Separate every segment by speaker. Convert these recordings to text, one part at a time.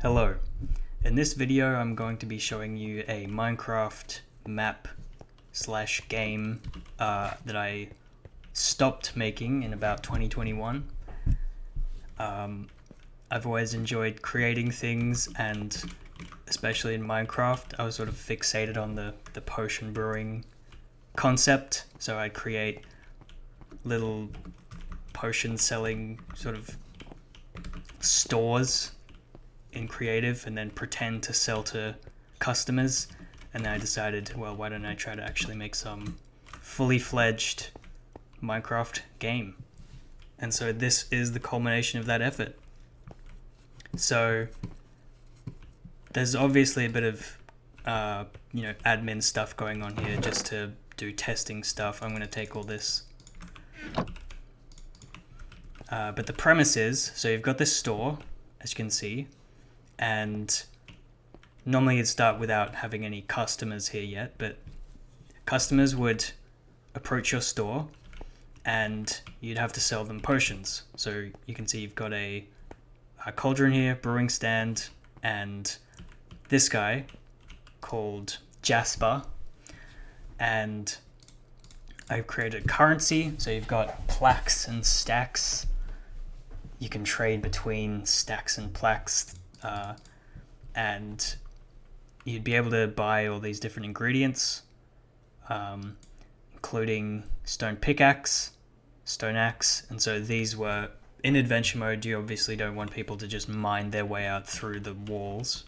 Speaker 1: Hello. In this video I'm going to be showing you a Minecraft map slash game that I stopped making in about 2021. I've always enjoyed creating things, and especially in Minecraft I was sort of fixated on the potion brewing concept, so I'd create little potion selling sort of stores in creative and then pretend to sell to customers. And then I decided, well, why don't I try to actually make some fully fledged Minecraft game? And so this is the culmination of that effort. So there's obviously a bit of admin stuff going on here just to do testing stuff. I'm going to take all this, but the premise is, so you've got this store, as you can see, and normally you'd start without having any customers here yet, but customers would approach your store and you'd have to sell them potions. So you can see you've got a cauldron here, brewing stand, and this guy called Jasper, and I've created currency. So you've got plaques and stacks. You can trade between stacks and plaques, and you'd be able to buy all these different ingredients, including stone pickaxe, stone axe. And so these were in adventure mode. You obviously don't want people to just mine their way out through the walls,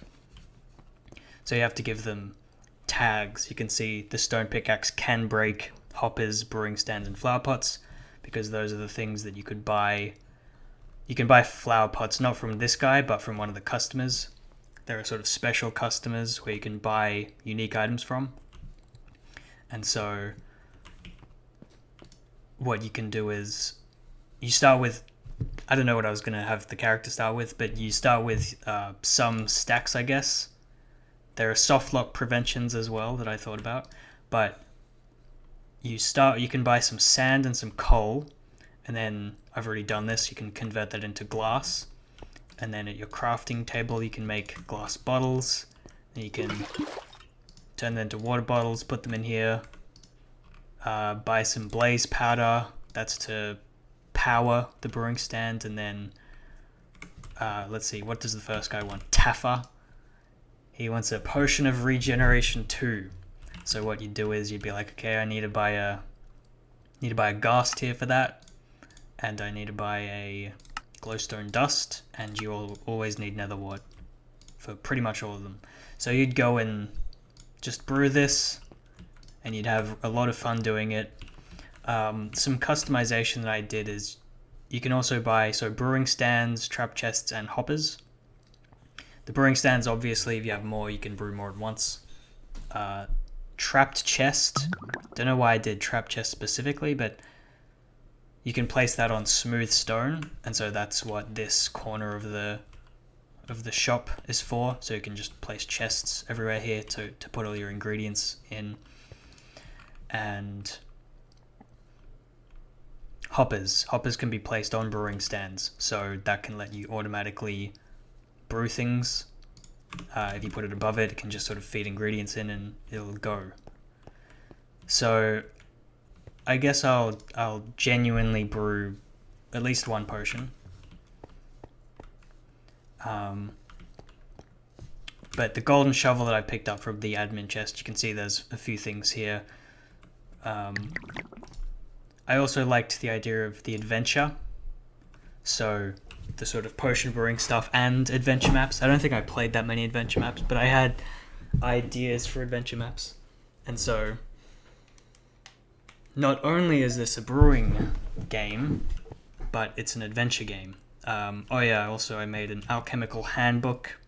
Speaker 1: so you have to give them tags. You can see the stone pickaxe can break hoppers, brewing stands, and flower pots, because those are the things that you could buy. You can buy flower pots not from this guy but from one of the customers. There are sort of special customers where you can buy unique items from. And so what you can do is you start with, I don't know what I was going to have the character start with, but you start with some stacks, I guess. There are soft lock preventions as well that I thought about, but you can buy some sand and some coal, and then I've already done this, you can convert that into glass. And then at your crafting table you can make glass bottles, and you can turn them into water bottles, put them in here. Buy some blaze powder, that's to power the brewing stand. And then let's see, what does the first guy want? Taffer. He wants a potion of regeneration 2. So what you do is you'd be like, okay, I need to buy a ghast here for that, and I need to buy a glowstone dust, and you will always need nether wart for pretty much all of them. So you'd go and just brew this, and you'd have a lot of fun doing it. Some customization that I did is you can also buy brewing stands, trap chests, and hoppers. The brewing stands, obviously, if you have more, you can brew more at once. Trapped chest, don't know why I did trap chest specifically, but you can place that on smooth stone, and so that's what this corner of the shop is for. So you can just place chests everywhere here to put all your ingredients in. And hoppers can be placed on brewing stands, so that can let you automatically brew things. If you put it above it, it can just sort of feed ingredients in and it'll go. So I guess I'll genuinely brew at least one potion. But the golden shovel that I picked up from the admin chest, you can see there's a few things here. I also liked the idea of the adventure, so the sort of potion brewing stuff and adventure maps. I don't think I played that many adventure maps, but I had ideas for adventure maps. And so not only is this a brewing game, but it's an adventure game. Also I made an alchemical handbook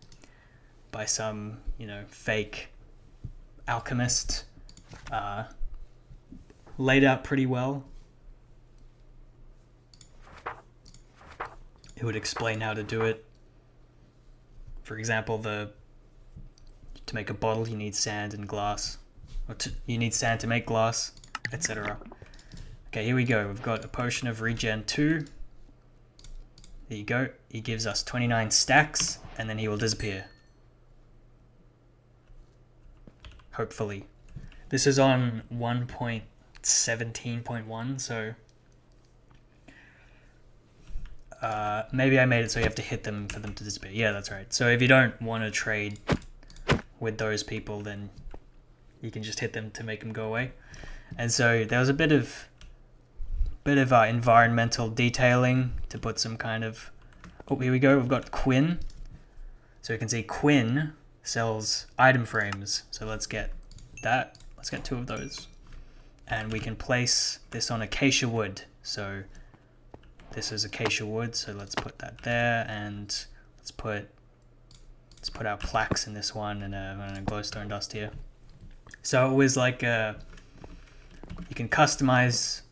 Speaker 1: by some, fake alchemist. Laid out pretty well. It would explain how to do it. For example, to make a bottle you need sand and glass, you need sand to make glass, etc. Okay, here we go. We've got a potion of regen 2. There you go. He gives us 29 stacks, and then he will disappear. Hopefully. This is on 1.17.1, so... maybe I made it so you have to hit them for them to disappear. Yeah, that's right. So if you don't want to trade with those people, then you can just hit them to make them go away. And so there was a bit of environmental detailing to put some kind of... Oh, here we go. We've got Quinn. So you can see Quinn sells item frames. So let's get that. Let's get 2 of those. And we can place this on acacia wood. So this is acacia wood. So let's put that there. And let's put our plaques in this one and a glowstone dust here. So it was like you can customize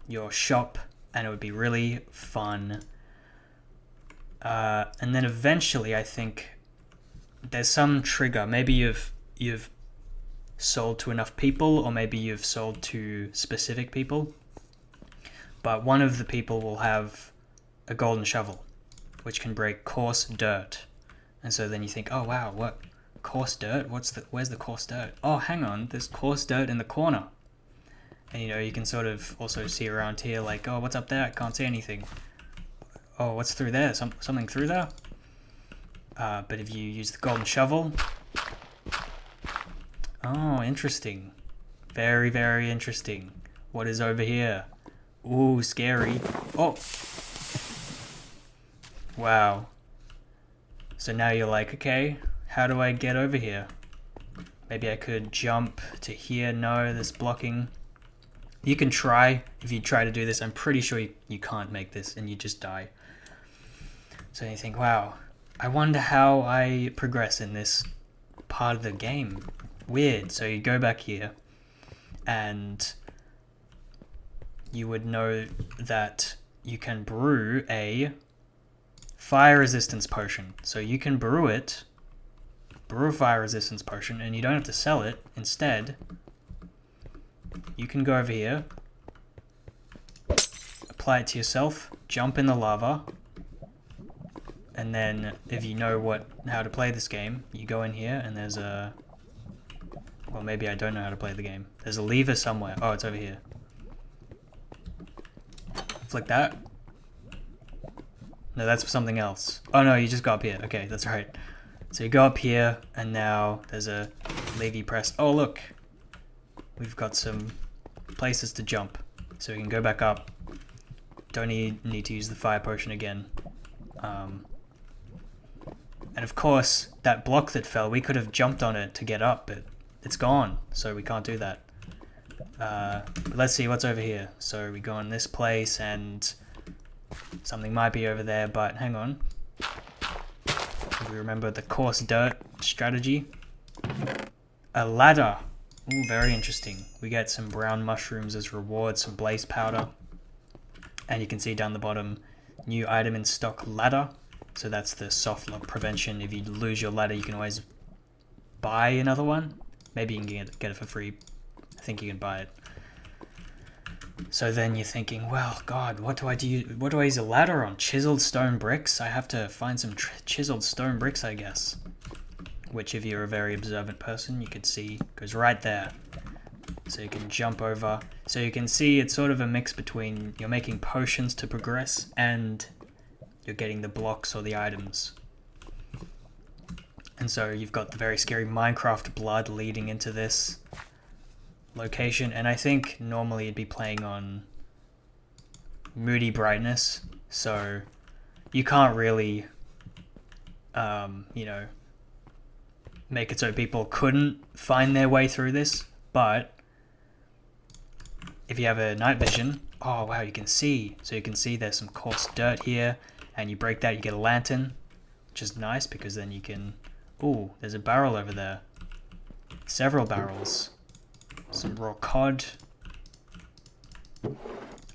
Speaker 1: your shop and it would be really fun. And then eventually I think there's some trigger. Maybe you've sold to enough people, or maybe you've sold to specific people. But one of the people will have a golden shovel, which can break coarse dirt. And so then you think, oh wow, what? Coarse dirt? Where's the coarse dirt? Oh, hang on, there's coarse dirt in the corner. And you can sort of also see around here like, oh, what's up there? I can't see anything. Oh, what's through there? Something through there? But if you use the golden shovel... Oh, interesting. Very, very interesting. What is over here? Ooh, scary. Oh! Wow. So now you're like, okay, how do I get over here? Maybe I could jump to here. No, there's blocking. You can try. If you try to do this, I'm pretty sure you can't make this and you just die. So you think, wow, I wonder how I progress in this part of the game. Weird. So you go back here and you would know that you can brew a fire resistance potion. So you can brew a fire resistance potion, and you don't have to sell it. Instead, you can go over here, apply it to yourself, jump in the lava, and then if you know how to play this game, you go in here and there's a... Well, maybe I don't know how to play the game. There's a lever somewhere. Oh, it's over here. Flick that. No, that's for something else. Oh no, you just go up here. Okay, that's right. So you go up here, and now there's a lever you press. Oh look, we've got some places to jump. So we can go back up. Don't need to use the fire potion again. And of course, that block that fell, we could have jumped on it to get up, but it's gone, so we can't do that. But let's see what's over here. So we go in this place, and something might be over there, but hang on. If we remember the coarse dirt strategy. A ladder. Ooh, very interesting. We get some brown mushrooms as rewards, some blaze powder. And you can see down the bottom, new item in stock ladder. So that's the soft lock prevention. If you lose your ladder, you can always buy another one. Maybe you can get it for free. I think you can buy it. So then you're thinking, well, God, what do I do? What do I use a ladder on? Chiseled stone bricks? I have to find some chiseled stone bricks, I guess. Which, if you're a very observant person, you could see goes right there. So you can jump over. So you can see it's sort of a mix between you're making potions to progress and you're getting the blocks or the items. And so you've got the very scary Minecraft blood leading into this location, and I think normally it'd be playing on moody brightness, so you can't really make it so people couldn't find their way through this. But if you have a night vision, oh wow, you can see. So you can see there's some coarse dirt here, and you break that, you get a lantern, which is nice because then you can... Ooh, there's a barrel over there. Several barrels. Some raw cod.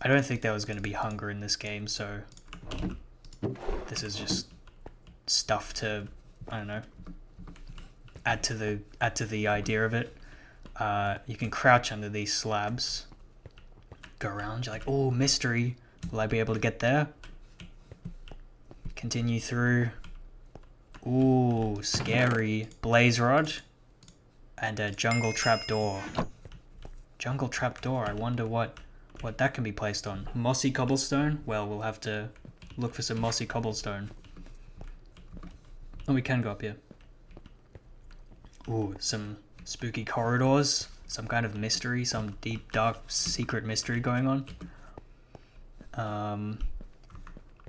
Speaker 1: I don't think there was going to be hunger in this game, so this is just stuff to, I don't know, add to the idea of it. You can crouch under these slabs, go around. You're like, oh, mystery. Will I be able to get there? Continue through. Ooh, scary. Blaze rod. And a jungle trapdoor. Jungle trapdoor. I wonder what that can be placed on. Mossy cobblestone? Well, we'll have to look for some mossy cobblestone. Oh, we can go up here. Ooh, some spooky corridors. Some kind of mystery. Some deep, dark, secret mystery going on.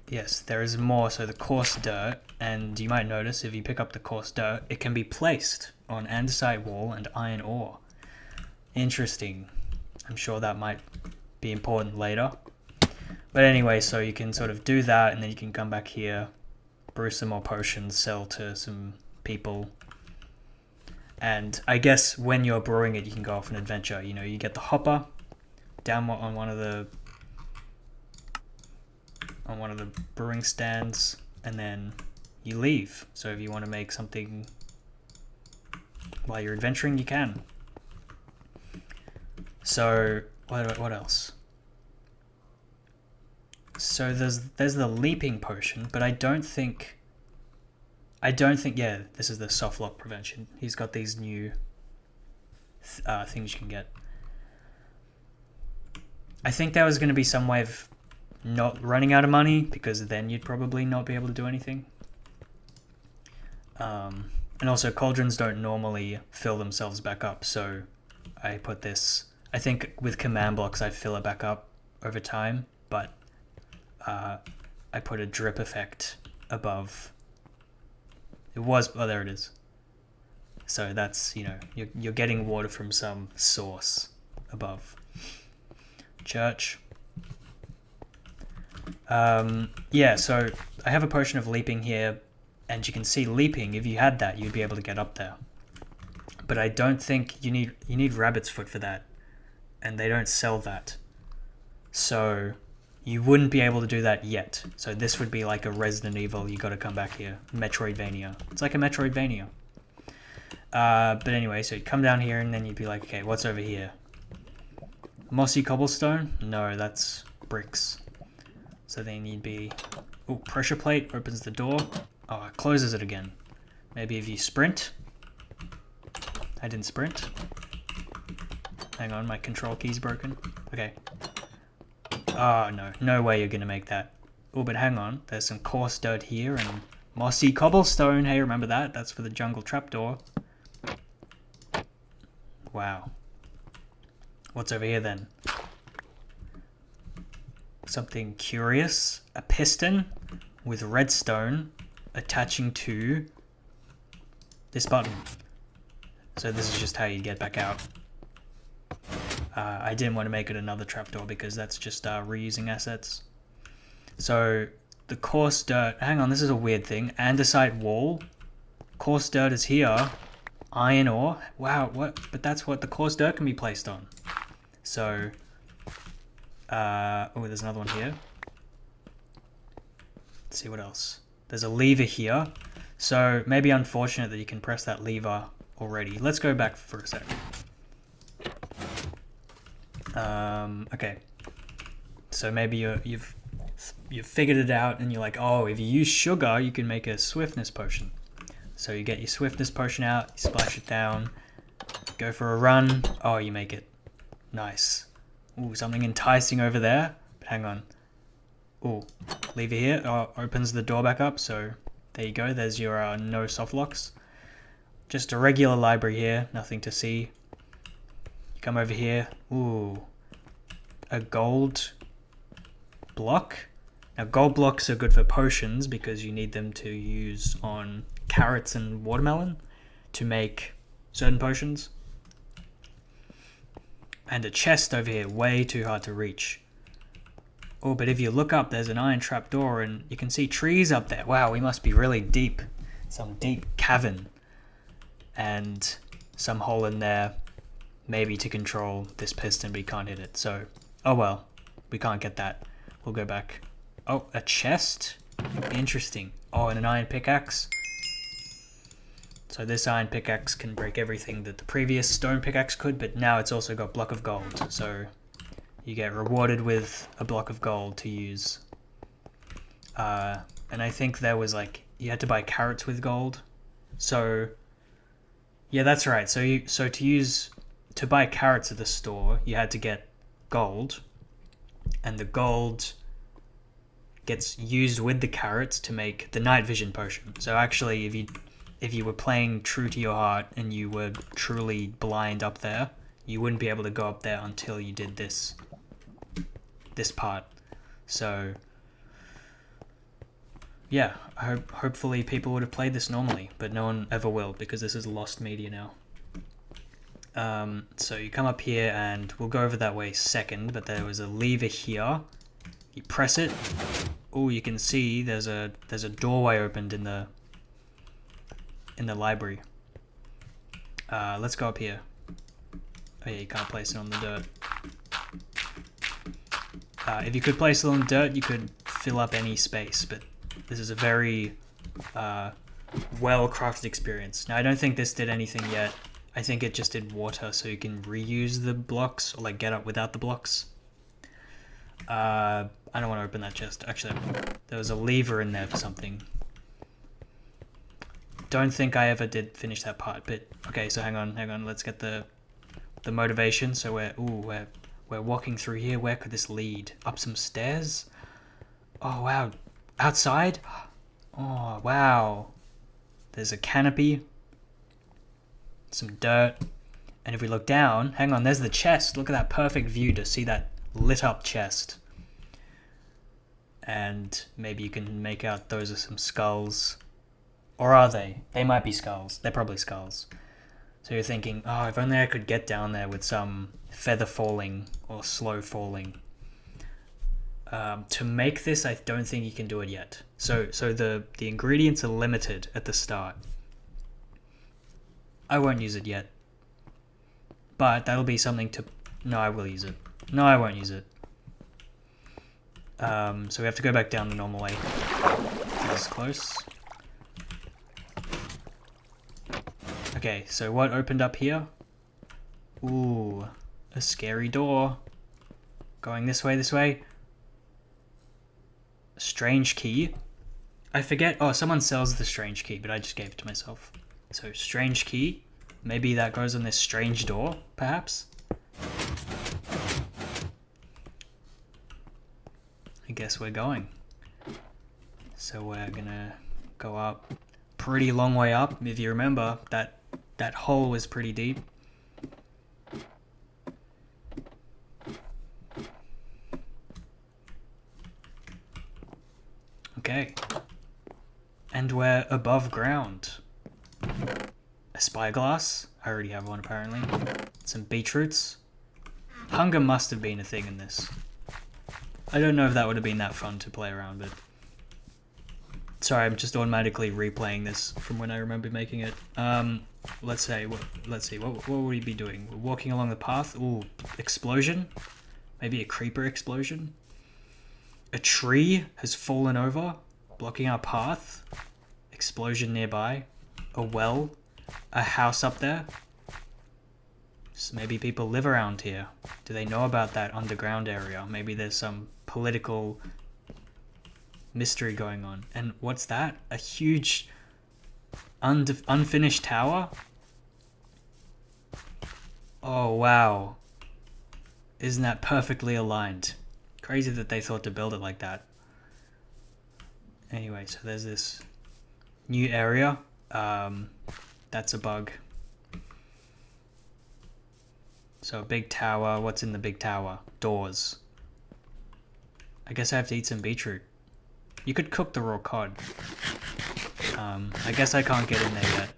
Speaker 1: Yes, there is more. So the coarse dirt, and you might notice if you pick up the coarse dirt, it can be placed on andesite wall and iron ore. Interesting. I'm sure that might be important later. But anyway, so you can sort of do that, and then you can come back here, brew some more potions, sell to some people. And I guess when you're brewing it, you can go off an adventure. You know, you get the hopper down on one of the brewing stands, and then you leave. So if you want to make something while you're adventuring, you can. So what else? So there's the leaping potion, but I don't think yeah, this is the soft lock prevention. He's got these new things you can get. I think there was going to be some way of not running out of money, because then you'd probably not be able to do anything. And also cauldrons don't normally fill themselves back up, so I put this, I think with command blocks I fill it back up over time, but I put a drip effect above. It was, oh, there it is. So that's, you know, you're getting water from some source above. Church. Yeah, so I have a potion of leaping here, and you can see leaping, if you had that, you'd be able to get up there. But I don't think you need rabbit's foot for that, and they don't sell that. So you wouldn't be able to do that yet. So this would be like a Resident Evil, you gotta come back here. Metroidvania. It's like a Metroidvania. But anyway, so you'd come down here, and then you'd be like, okay, what's over here? Mossy cobblestone? No, that's bricks. So then you'd be... Oh, pressure plate opens the door. Oh, it closes it again. Maybe if you sprint. I didn't sprint. Hang on, my control key's broken. Okay. Oh, no. No way you're going to make that. Oh, but hang on. There's some coarse dirt here and mossy cobblestone. Hey, remember that? That's for the jungle trapdoor. Wow. What's over here then? Something curious. A piston with redstone attaching to this button. So this is just how you get back out. I didn't want to make it another trapdoor because that's just reusing assets. So the coarse dirt, hang on, this is a weird thing. Andesite wall. Coarse dirt is here. Iron ore. Wow, what? But that's what the coarse dirt can be placed on. So, oh, there's another one here. Let's see what else. There's a lever here. So maybe unfortunate that you can press that lever already. Let's go back for a sec. Okay. So maybe you've figured it out, and you're like, oh, if you use sugar, you can make a swiftness potion. So you get your swiftness potion out, you splash it down, go for a run. Oh, you make it. Nice. Ooh, something enticing over there. But hang on. Ooh, lever here. Oh, opens the door back up. So there you go. There's your no soft locks. Just a regular library here. Nothing to see. You come over here. Ooh, a gold block. Now gold blocks are good for potions because you need them to use on carrots and watermelon to make certain potions. And a chest over here, way too hard to reach. Oh, but if you look up, there's an iron trapdoor, and you can see trees up there. Wow, we must be really deep. Some deep cavern. And some hole in there, maybe to control this piston, but you can't hit it. So, oh well, we can't get that. We'll go back. Oh, a chest? Interesting. Oh, and an iron pickaxe. So this iron pickaxe can break everything that the previous stone pickaxe could, but now it's also got block of gold. So you get rewarded with a block of gold to use and I think there was like you had to buy carrots with gold. So yeah, that's right. To buy carrots at the store, you had to get gold, and the gold gets used with the carrots to make the night vision potion. So actually, if you were playing true to your heart and you were truly blind up there, you wouldn't be able to go up there until you did this part. So yeah, hopefully people would have played this normally, but no one ever will because this is lost media now. So you come up here, and we'll go over that way second, but there was a lever here. You press it. Oh, you can see there's a doorway opened in the library. Let's go up here. Oh yeah, you can't place it on the dirt. If you could place it on the dirt, you could fill up any space, but this is a very well-crafted experience. Now, I don't think this did anything yet. I think it just did water, so you can reuse the blocks, or like get up without the blocks. I don't want to open that chest. Actually, there was a lever in there for something. Don't think I ever did finish that part, but okay, so hang on. Let's get the motivation. So we're walking through here. Where could this lead? Up some stairs? Oh, wow. Outside? Oh, wow. There's a canopy. Some dirt. And if we look down, hang on, there's the chest. Look at that perfect view to see that lit up chest. And maybe you can make out those are some skulls. Or are they? They might be skulls. They're probably skulls. So you're thinking, oh, if only I could get down there with some feather falling or slow falling. To make this, I don't think you can do it yet. So the ingredients are limited at the start. I won't use it yet. But that'll be something to... No, I will use it. No, I won't use it. So we have to go back down the normal way. This is close. Okay, so what opened up here? Ooh, a scary door. Going this way. Strange key. I forget. Oh, someone sells the strange key, but I just gave it to myself. So, strange key. Maybe that goes on this strange door, perhaps? I guess we're going. So we're gonna go up. Pretty long way up. If you remember, that hole was pretty deep. Okay. And we're above ground. A spyglass. I already have one apparently. Some beetroots. Hunger must have been a thing in this. I don't know if that would have been that fun to play around, but... Sorry, I'm just automatically replaying this from when I remember making it. Let's see, what would we be doing? We're walking along the path. Ooh, explosion? Maybe a creeper explosion? A tree has fallen over, blocking our path. Explosion nearby. A well. A house up there. So maybe people live around here. Do they know about that underground area? Maybe there's some political mystery going on. And what's that? A huge unfinished tower? Oh, wow. Isn't that perfectly aligned? Crazy that they thought to build it like that. Anyway, so there's this new area. That's a bug. So a big tower. What's in the big tower? Doors. I guess I have to eat some beetroot. You could cook the raw cod. I guess I can't get in there yet.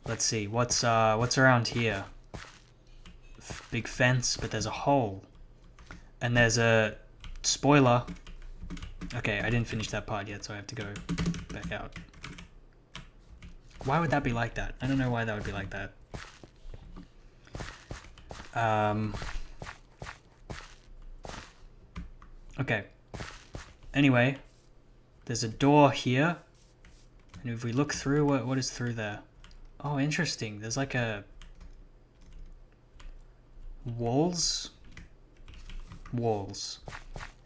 Speaker 1: Let's see. What's around here? Big fence, but there's a hole. And there's a spoiler. Okay, I didn't finish that part yet, so I have to go back out. Why would that be like that? I don't know why that would be like that. Okay. Anyway, there's a door here. And if we look through, what is through there? Oh, interesting. There's like a... Walls? Walls.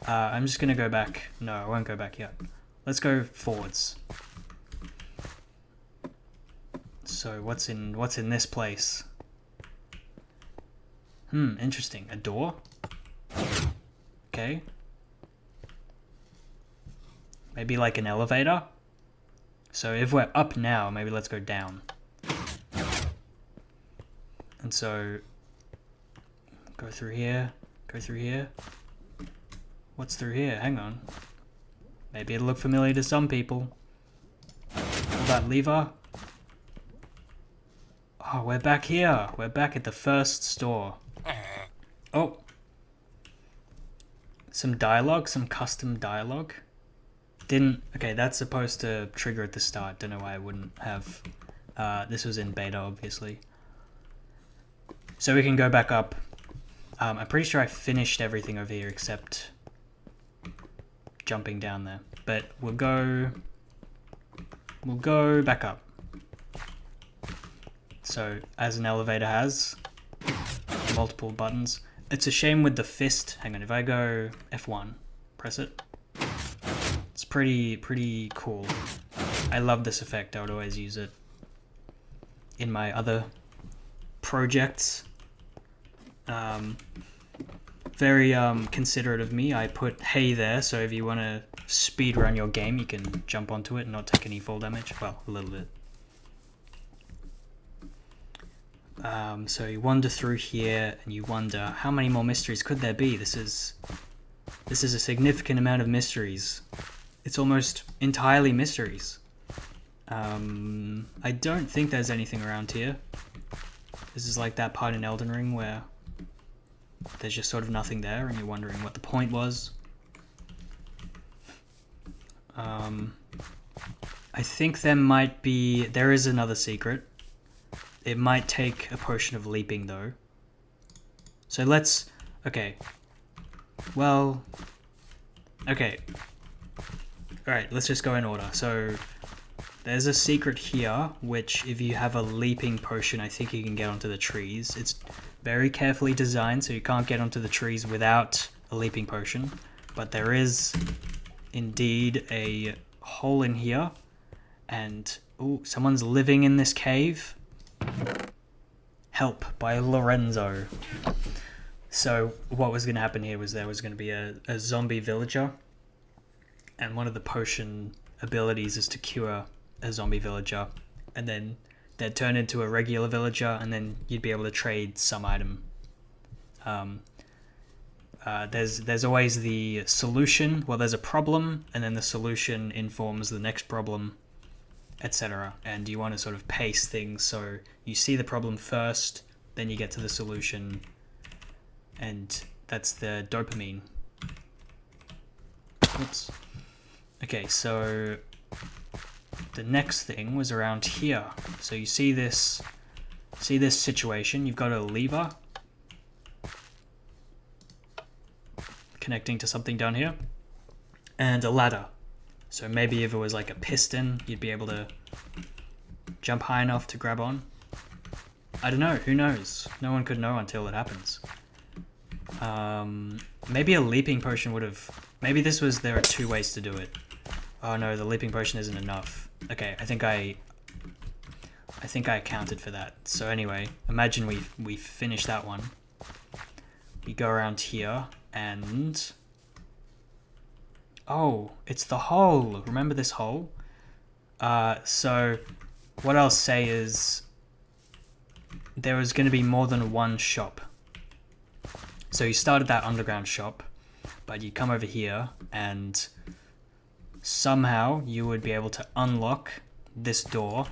Speaker 1: I'm just gonna go back. No, I won't go back yet. let's go forwards. So what's in this place? Interesting. A door? Okay. Maybe like an elevator? So if we're up now, maybe let's go down. And so go through here, go through here. What's through here? Hang on. Maybe it'll look familiar to some people. Pull that lever. Oh, we're back here. We're back at the first store. Oh. Some dialogue, some custom dialogue. Okay, that's supposed to trigger at the start. Don't know why I wouldn't have. This was in beta, obviously. So we can go back up. I'm pretty sure I finished everything over here except jumping down there. But we'll go back up. So, as an elevator has, multiple buttons. It's a shame with the fist. Hang on, if I go F1, press it. It's pretty cool. I love this effect. I would always use it in my other projects. Very considerate of me. I put hey there, so if you want to speed run your game, you can jump onto it and not take any fall damage. Well, a little bit. So you wander through here and you wonder how many more mysteries could there be. This is a significant amount of mysteries. It's almost entirely mysteries. I don't think there's anything around here. This is like that part in Elden Ring where there's just sort of nothing there and you're wondering what the point was. I think there is another secret. It might take a potion of leaping though. So okay. Well, okay. Alright, let's just go in order. So, there's a secret here, which if you have a leaping potion, I think you can get onto the trees. It's very carefully designed, so you can't get onto the trees without a leaping potion. But there is indeed a hole in here. And, ooh, someone's living in this cave. Help by Lorenzo. So, what was going to happen here was there was going to be a zombie villager. And one of the potion abilities is to cure a zombie villager. And then they'd turn into a regular villager, and then you'd be able to trade some item. There's always the solution. Well, there's a problem, and then the solution informs the next problem, etc. And you want to sort of pace things so you see the problem first, then you get to the solution, and that's the dopamine. Oops. Okay, so the next thing was around here. So you see this situation. You've got a lever connecting to something down here, and a ladder. So maybe if it was like a piston, you'd be able to jump high enough to grab on. I don't know. Who knows? No one could know until it happens. Maybe a leaping potion would have. Maybe there are two ways to do it. Oh no, the leaping potion isn't enough. Okay, I think I accounted for that. So anyway, imagine we finish that one. We go around here and oh, it's the hole. Remember this hole? So what I'll say is there was going to be more than one shop. So you started that underground shop, but you come over here and somehow you would be able to unlock this door,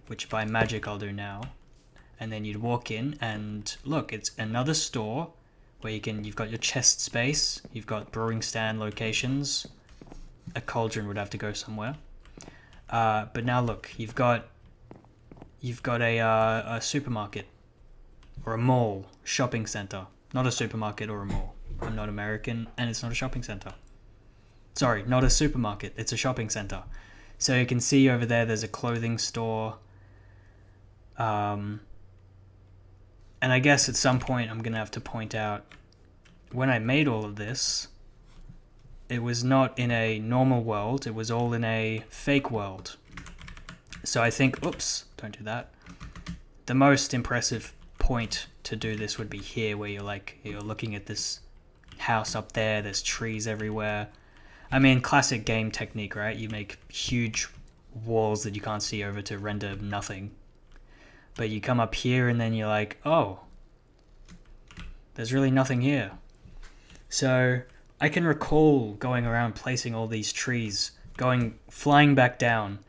Speaker 1: which by magic I'll do now. And then you'd walk in and look, it's another store where you've got your chest space, you've got brewing stand locations, a cauldron would have to go somewhere. But now look, you've got a supermarket or a mall, shopping center, not a supermarket or a mall. I'm not American and it's not a shopping center. Sorry, not a supermarket, it's a shopping center. So you can see over there's a clothing store. And I guess at some point I'm going to have to point out when I made all of this, it was not in a normal world, it was all in a fake world. So I think, oops, don't do that. The most impressive point to do this would be here, where you're looking at this house up there, there's trees everywhere. I mean, classic game technique, right? You make huge walls that you can't see over to render nothing. But you come up here and then you're like, oh, there's really nothing here. So I can recall going around placing all these trees, flying back down,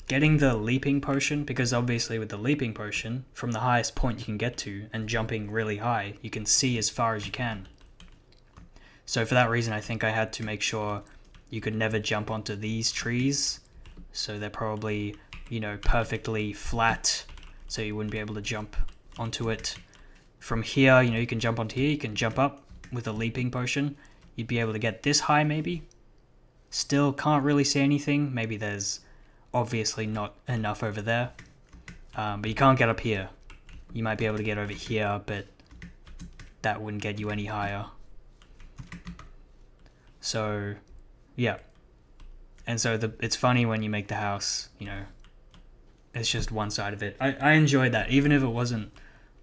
Speaker 1: getting the leaping potion, because obviously with the leaping potion, from the highest point you can get to and jumping really high, you can see as far as you can. So for that reason, I think I had to make sure you could never jump onto these trees. So they're probably, perfectly flat, so you wouldn't be able to jump onto it. From here, you can jump onto here, you can jump up with a leaping potion. You'd be able to get this high maybe. Still can't really see anything. Maybe there's obviously not enough over there. But you can't get up here. You might be able to get over here, but that wouldn't get you any higher. So, yeah. And so it's funny when you make the house, it's just one side of it. I enjoyed that, even if it wasn't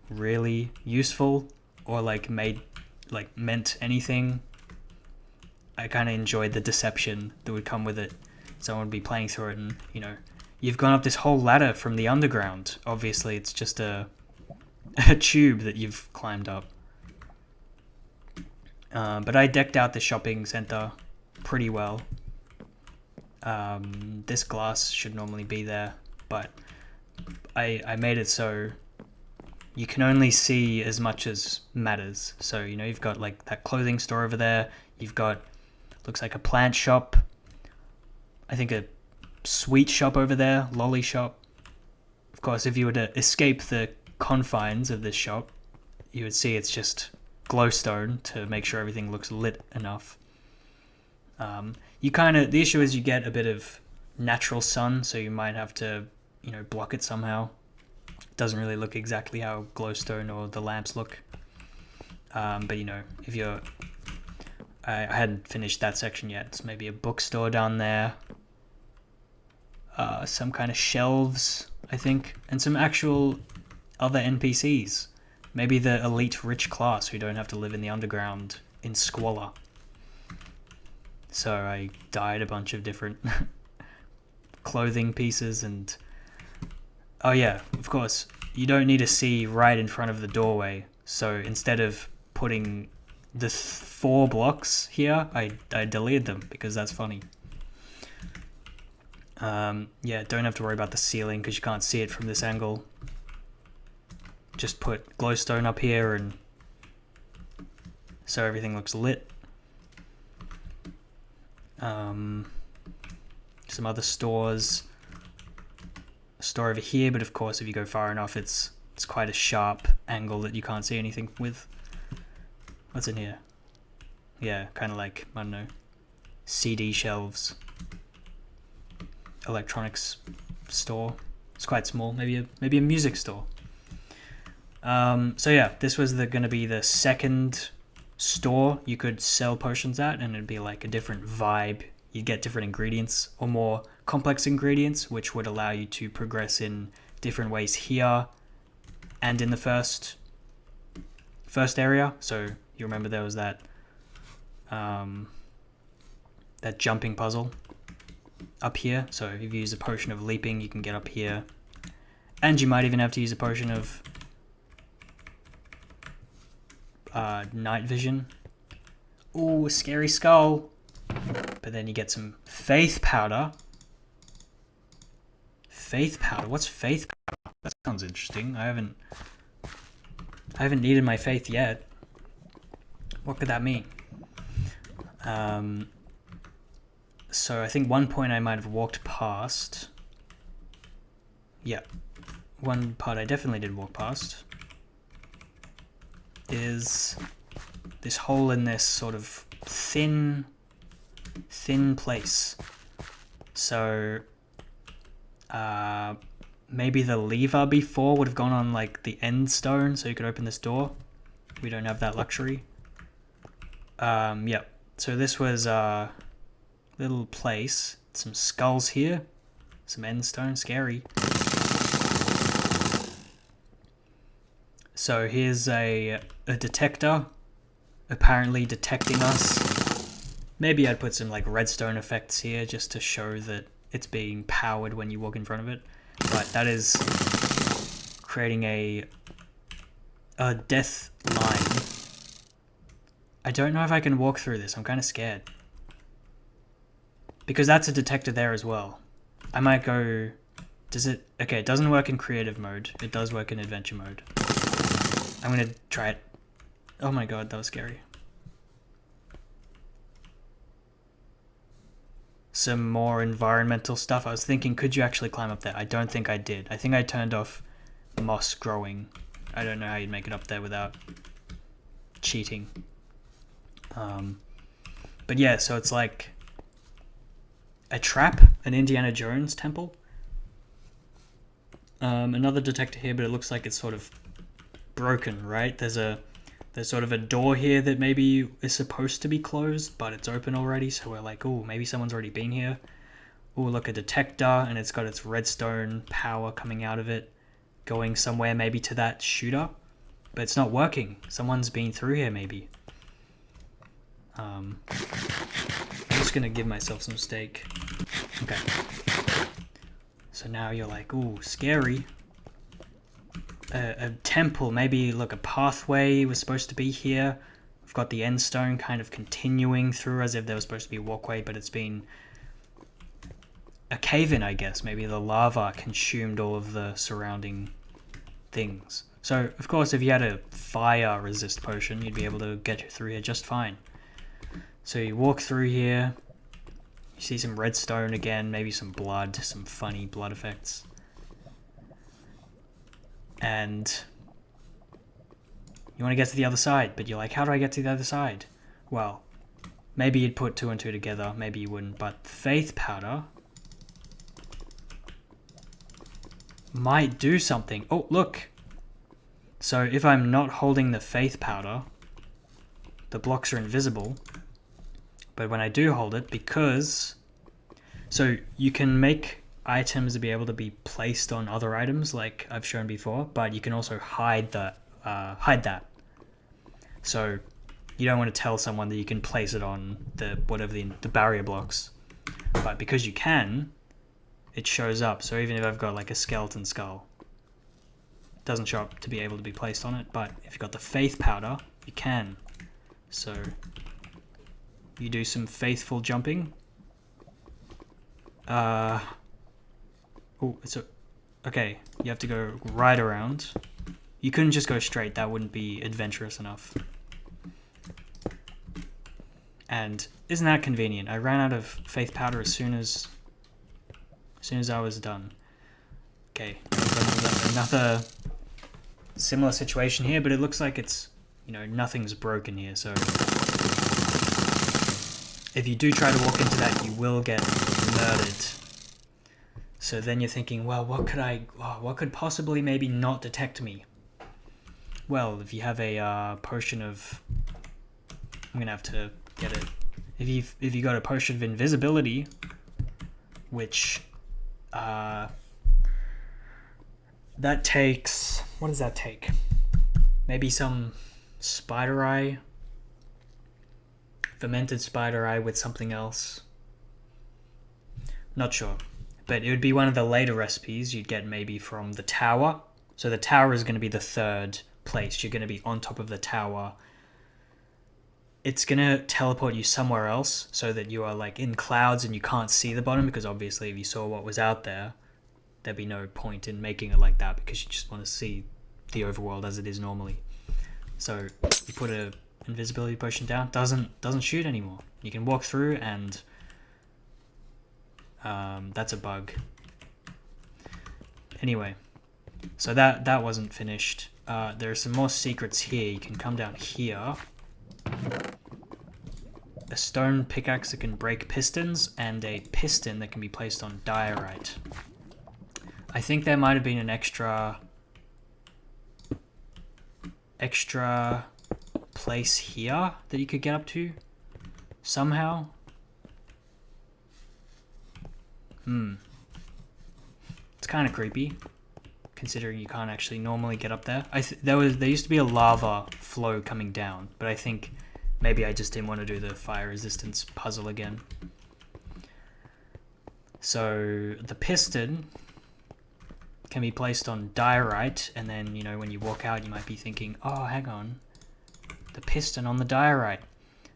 Speaker 1: really useful or meant anything. I kind of enjoyed the deception that would come with it. Someone would be playing through it and, you've gone up this whole ladder from the underground. Obviously, it's just a tube that you've climbed up. But I decked out the shopping center pretty well. This glass should normally be there, but I made it so you can only see as much as matters. So, you've got that clothing store over there. You've got, looks like a plant shop. I think a sweet shop over there, lolly shop. Of course, if you were to escape the confines of this shop, you would see it's just glowstone to make sure everything looks lit enough. The issue is you get a bit of natural sun, so you might have to, block it somehow. It doesn't really look exactly how glowstone or the lamps look. But if you're... I hadn't finished that section yet. It's maybe a bookstore down there. Some kind of shelves, I think. And some actual other NPCs. Maybe the elite rich class who don't have to live in the underground in squalor. So I dyed a bunch of different clothing pieces and... Oh yeah, of course, you don't need to see right in front of the doorway. So instead of putting the 4 blocks here, I deleted them because that's funny. Yeah, don't have to worry about the ceiling because you can't see it from this angle. Just put glowstone up here and so everything looks lit. Some other stores. A store over here, but of course if you go far enough it's quite a sharp angle that you can't see anything with. What's in here? Yeah, kind of like, I don't know, CD shelves. Electronics store. It's quite small, maybe a music store. So yeah, this was going to be the second store you could sell potions at, and it'd be like a different vibe. You'd get different ingredients or more complex ingredients, which would allow you to progress in different ways here and in the first area. So you remember there was that that jumping puzzle up here. So if you use a potion of leaping, you can get up here, and you might even have to use a potion of night vision. Ooh, scary skull. But then you get some faith powder. Faith powder? What's faith powder? That sounds interesting. I haven't needed my faith yet. What could that mean? So I think one point I might have walked past. Yeah. One part I definitely did walk past is this hole in this sort of thin place. So maybe the lever before would have gone on like the end stone so you could open this door. We don't have that luxury. Yeah, So this was a little place. Some skulls here. Some end stone. Scary. So here's a detector. Apparently detecting us. Maybe I'd put some like redstone effects here just to show that it's being powered when you walk in front of it. But that is creating a death line. I don't know if I can walk through this. I'm kind of scared. Because that's a detector there as well. I might go... Does it... Okay, it doesn't work in creative mode. It does work in adventure mode. I'm going to try it. Oh my god, that was scary. Some more environmental stuff. I was thinking, could you actually climb up there? I don't think I did. I think I turned off moss growing. I don't know how you'd make it up there without cheating. But yeah, so it's like a trap, an Indiana Jones temple. Another detector here, but it looks like it's sort of broken, right? There's sort of a door here that maybe is supposed to be closed, but it's open already, so we're like, oh, maybe someone's already been here. Oh, look, a detector, and it's got its redstone power coming out of it, going somewhere maybe to that shooter, but it's not working. Someone's been through here, maybe. I'm just gonna give myself some steak. Okay. So now you're like, ooh, scary. A temple, maybe, look, a pathway was supposed to be here. We've got the end stone kind of continuing through as if there was supposed to be a walkway, but it's been a cave-in, I guess. Maybe the lava consumed all of the surrounding things. So, of course, if you had a fire resist potion, you'd be able to get through here just fine. So you walk through here, you see some redstone again, maybe some blood, some funny blood effects. And you want to get to the other side, but you're like, how do I get to the other side? Well, maybe you'd put 2 and 2 together, maybe you wouldn't, but faith powder might do something. Oh, look! So if I'm not holding the faith powder, the blocks are invisible. But when I do hold it, because... So you can make items to be able to be placed on other items, like I've shown before, but you can also hide that. So you don't want to tell someone that you can place it on the barrier blocks. But because you can, it shows up. So even if I've got like a skeleton skull, it doesn't show up to be able to be placed on it. But if you've got the faith powder, you can. So you do some faithful jumping. Okay, you have to go right around. You couldn't just go straight, that wouldn't be adventurous enough. And isn't that convenient? I ran out of faith powder as soon as I was done. Okay, another similar situation here, but it looks like it's, nothing's broken here, so if you do try to walk into that, you will get murdered. So then you're thinking, well, what could possibly maybe not detect me? Well, if you have a potion of... I'm going to have to get it. If you got a potion of invisibility, which... that takes... What does that take? Maybe some spider eye? Fermented spider eye with something else. Not sure. But it would be one of the later recipes you'd get maybe from the tower. So the tower is going to be the third place. You're going to be on top of the tower. It's going to teleport you somewhere else so that you are like in clouds and you can't see the bottom, because obviously if you saw what was out there, there'd be no point in making it like that because you just want to see the overworld as it is normally. So you put a invisibility potion down, doesn't shoot anymore. You can walk through and that's a bug. Anyway, so that wasn't finished. There are some more secrets here. You can come down here. A stone pickaxe that can break pistons, and a piston that can be placed on diorite. I think there might have been an extra place here that you could get up to. somehow. It's kind of creepy, considering you can't actually normally get up there. There used to be a lava flow coming down, but I think maybe I just didn't want to do the fire resistance puzzle again. So the piston can be placed on diorite, and then, you know, when you walk out, you might be thinking, oh, hang on, the piston on the diorite.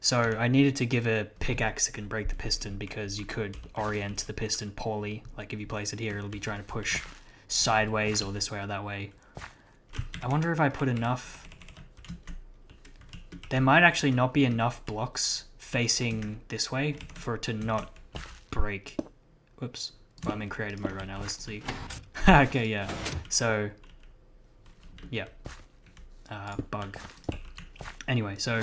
Speaker 1: So I needed to give a pickaxe that can break the piston, because you could orient the piston poorly. Like if you place it here, it'll be trying to push sideways or this way or that way. I wonder if I put enough... There might actually not be enough blocks facing this way for it to not break. Whoops. Well, I'm in creative mode right now. Let's see. Okay, yeah. So, yeah. Bug. Anyway, so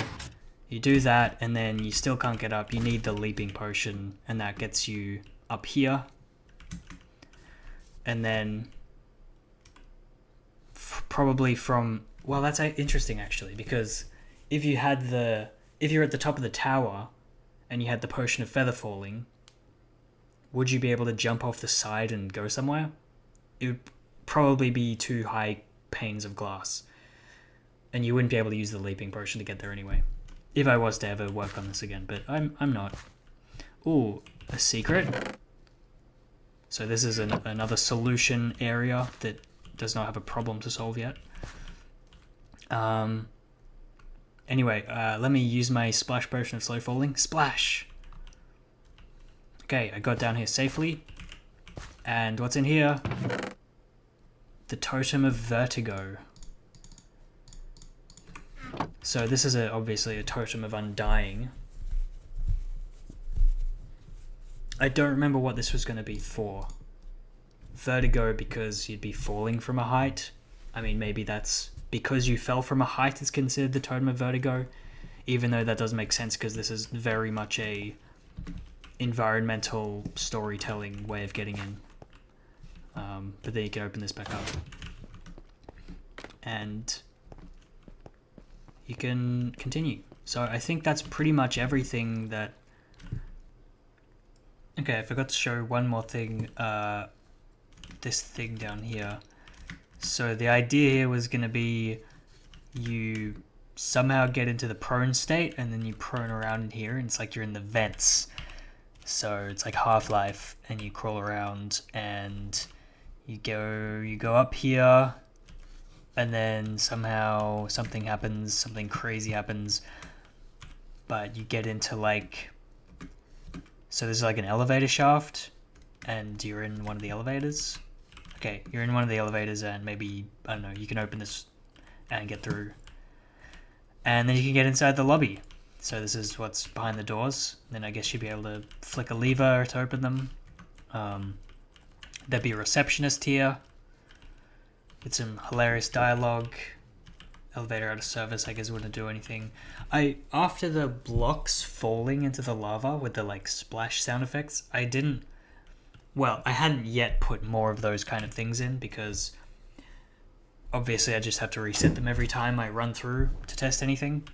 Speaker 1: you do that, and then you still can't get up. You need the leaping potion, and that gets you up here. And then probably from... Well, that's interesting, actually, because if you're at the top of the tower and you had the potion of feather falling, would you be able to jump off the side and go somewhere? It would probably be 2 high panes of glass, and you wouldn't be able to use the leaping potion to get there anyway, if I was to ever work on this again, but I'm not. Ooh, a secret. So this is another solution area that does not have a problem to solve yet. Anyway, let me use my splash potion of slow falling. Splash! Okay, I got down here safely. And what's in here? The totem of vertigo. So this is obviously a totem of undying. I don't remember what this was going to be for. Vertigo because you'd be falling from a height. I mean, maybe that's because you fell from a height is considered the totem of vertigo, even though that doesn't make sense because this is very much a environmental storytelling way of getting in. But then you can open this back up, and you can continue. So I think that's pretty much everything that... Okay, I forgot to show one more thing. This thing down here. So the idea here was going to be you somehow get into the prone state, and then you prone around in here, and it's like you're in the vents. So it's like Half-Life, and you crawl around, and you go up here, and then somehow something happens, something crazy happens, but you get into like... So there's like an elevator shaft, and you're in one of the elevators. Okay, you're in one of the elevators, and maybe, I don't know, you can open this and get through. And then you can get inside the lobby. So this is what's behind the doors. Then I guess you'd be able to flick a lever to open them. There'd be a receptionist here with some hilarious dialogue. Elevator out of service, I guess wouldn't do anything. After the blocks falling into the lava with the like splash sound effects, I hadn't yet put more of those kind of things in, because obviously I just have to reset them every time I run through to test anything.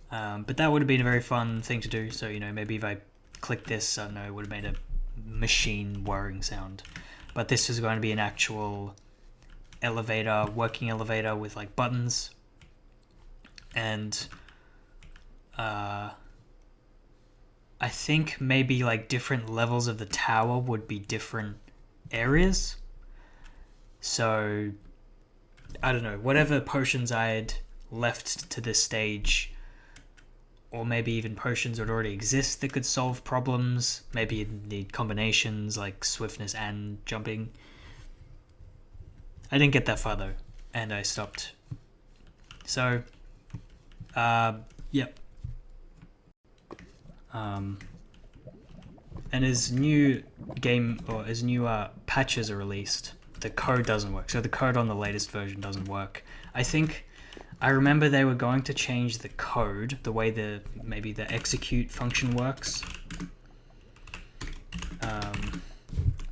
Speaker 1: But that would have been a very fun thing to do. So, you know, maybe if I click this, I don't know, it would have made a machine whirring sound. But this is going to be an actual elevator, working elevator with like buttons. And I think maybe like different levels of the tower would be different areas. So I don't know, whatever potions I had left to this stage, or maybe even potions that already exist that could solve problems. Maybe you'd need combinations like swiftness and jumping. I didn't get that far though, and I stopped. So, yep. And as new patches are released, the code doesn't work. So the code on the latest version doesn't work. I remember they were going to change the code, the way maybe the execute function works.